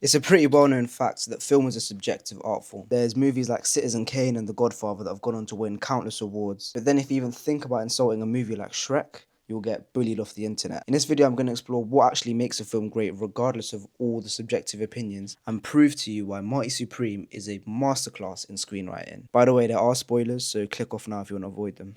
It's a pretty well-known fact that film is a subjective art form. There's movies like Citizen Kane and The Godfather that have gone on to win countless awards. But then if you even think about insulting a movie like Shrek, you'll get bullied off the internet. In this video, I'm going to explore what actually makes a film great regardless of all the subjective opinions and prove to you why Marty Supreme is a masterclass in screenwriting. By the way, there are spoilers, so click off now if you want to avoid them.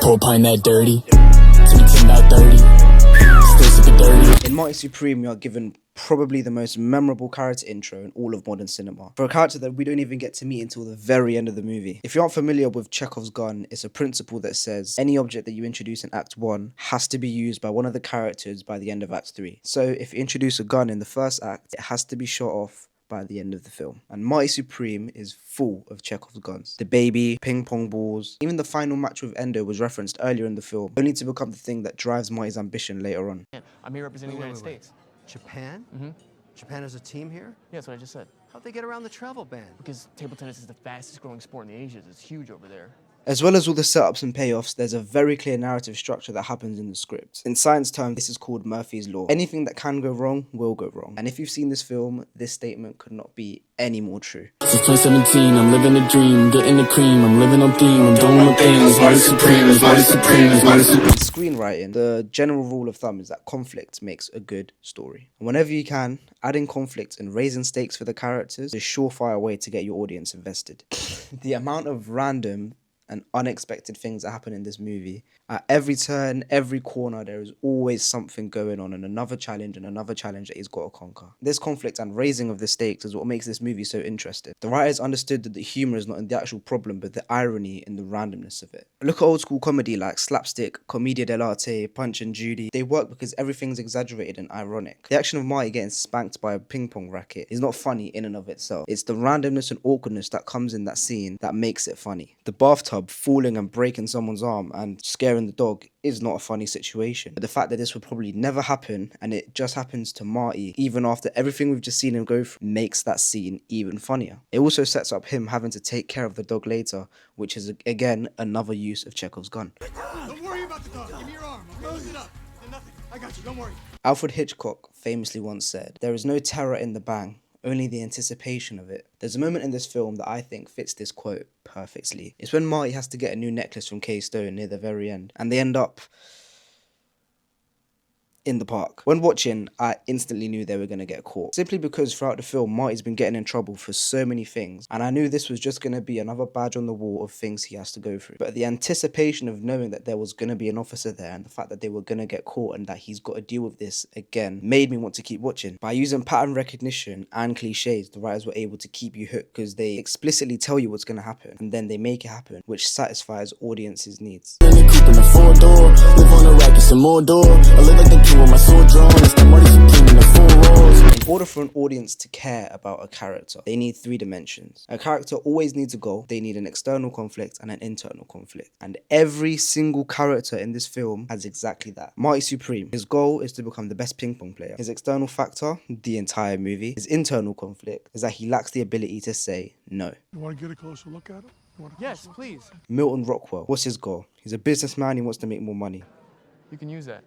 Pour a pint that dirty. To be 10 out 30. Still sipping dirty. In Marty Supreme, you are given probably the most memorable character intro in all of modern cinema, for a character that we don't even get to meet until the very end of the movie. If you aren't familiar with Chekhov's gun, it's a principle that says any object that you introduce in Act 1 has to be used by one of the characters by the end of Act 3. So if you introduce a gun in the first act, it has to be shot off by the end of the film. And Marty Supreme is full of Chekhov's guns. The baby, ping pong balls, even the final match with Endo was referenced earlier in the film, only to become the thing that drives Marty's ambition later on. I'm here representing the United States. Japan? Mm-hmm. Japan has a team here? Yeah, that's what I just said. How'd they get around the travel ban? Because table tennis is the fastest growing sport in the Asia. It's huge over there. As well as all the setups and payoffs, there's a very clear narrative structure that happens in the script. In science terms, this is called Murphy's Law. Anything that can go wrong will go wrong. And if you've seen this film, this statement could not be any more true. Since 2017, I'm living the dream, getting the cream, I'm living on theme, I'm doing my thing. It's Marty Supreme, it's Marty Supreme, it's Marty Supreme. In screenwriting, the general rule of thumb is that conflict makes a good story. And whenever you can, adding conflict and raising stakes for the characters is a surefire way to get your audience invested. The amount of random and unexpected things that happen in this movie. At every turn, every corner, there is always something going on and another challenge that he's got to conquer. This conflict and raising of the stakes is what makes this movie so interesting. The writers understood that the humour is not in the actual problem, but the irony in the randomness of it. Look at old school comedy like slapstick, commedia dell'arte, Punch and Judy. They work because everything's exaggerated and ironic. The action of Marty getting spanked by a ping pong racket is not funny in and of itself. It's the randomness and awkwardness that comes in that scene that makes it funny. The bathtub falling and breaking someone's arm and scaring the dog is not a funny situation. But the fact that this would probably never happen and it just happens to Marty, even after everything we've just seen him go through, makes that scene even funnier. It also sets up him having to take care of the dog later, which is again another use of Chekhov's gun. Don't worry about the dog. Give me your arm. Okay, close it up. Nothing. I got you. Don't worry. Alfred Hitchcock famously once said, "There is no terror in the bang, only the anticipation of it." There's a moment in this film that I think fits this quote perfectly. It's when Marty has to get a new necklace from Kay Stone near the very end, and they end up in the park. When watching, I instantly knew they were going to get caught. Simply because throughout the film, Marty's been getting in trouble for so many things, and I knew this was just going to be another badge on the wall of things he has to go through. But the anticipation of knowing that there was going to be an officer there and the fact that they were going to get caught and that he's got to deal with this again made me want to keep watching. By using pattern recognition and cliches, the writers were able to keep you hooked because they explicitly tell you what's going to happen and then they make it happen, which satisfies audiences' needs. In the coupe in the 4-door, live on the rack, it's a more door. I live like the king with my sword drawn, it's the Marty Supreme in the 4 rows. In order for an audience to care about a character, they need 3 dimensions. A character always needs a goal. They need an external conflict and an internal conflict. And every single character in this film has exactly that. Marty Supreme, his goal is to become the best ping pong player. His external factor, the entire movie. His internal conflict is that he lacks the ability to say no. You want to get a closer look at him? Yes, please. Milton Rockwell, what's his goal? He's a businessman, he wants to make more money. You can use that.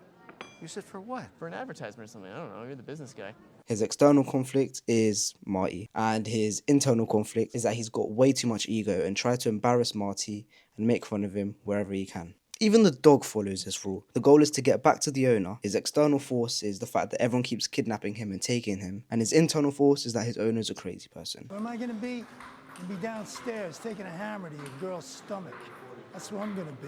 Use it for what? For an advertisement or something. I don't know. You're the business guy. His external conflict is Marty, and his internal conflict is that he's got way too much ego and tries to embarrass Marty and make fun of him wherever he can. Even the dog follows this rule. The goal is to get back to the owner. His external force is the fact that everyone keeps kidnapping him and taking him, and his internal force is that his owner's a crazy person. Where am I gonna be? I'm gonna be downstairs taking a hammer to your girl's stomach. That's where I'm gonna be.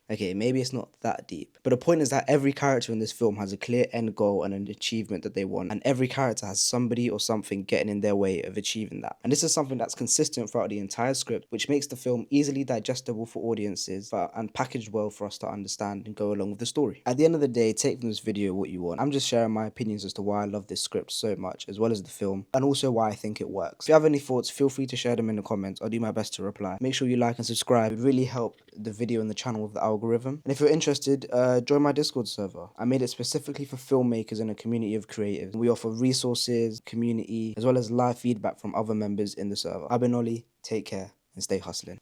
Okay, maybe it's not that deep. But the point is that every character in this film has a clear end goal and an achievement that they want. And every character has somebody or something getting in their way of achieving that. And this is something that's consistent throughout the entire script, which makes the film easily digestible for audiences and packaged well for us to understand and go along with the story. At the end of the day, take from this video what you want. I'm just sharing my opinions as to why I love this script so much, as well as the film, and also why I think it works. If you have any thoughts, feel free to share them in the comments. I'll do my best to reply. Make sure you like and subscribe. It would really help the video and the channel with the algorithm. And if you're interested, join my Discord server. I made it specifically for filmmakers and a community of creatives. We offer resources, community, as well as live feedback from other members in the server. I've been Ollie, take care and stay hustling.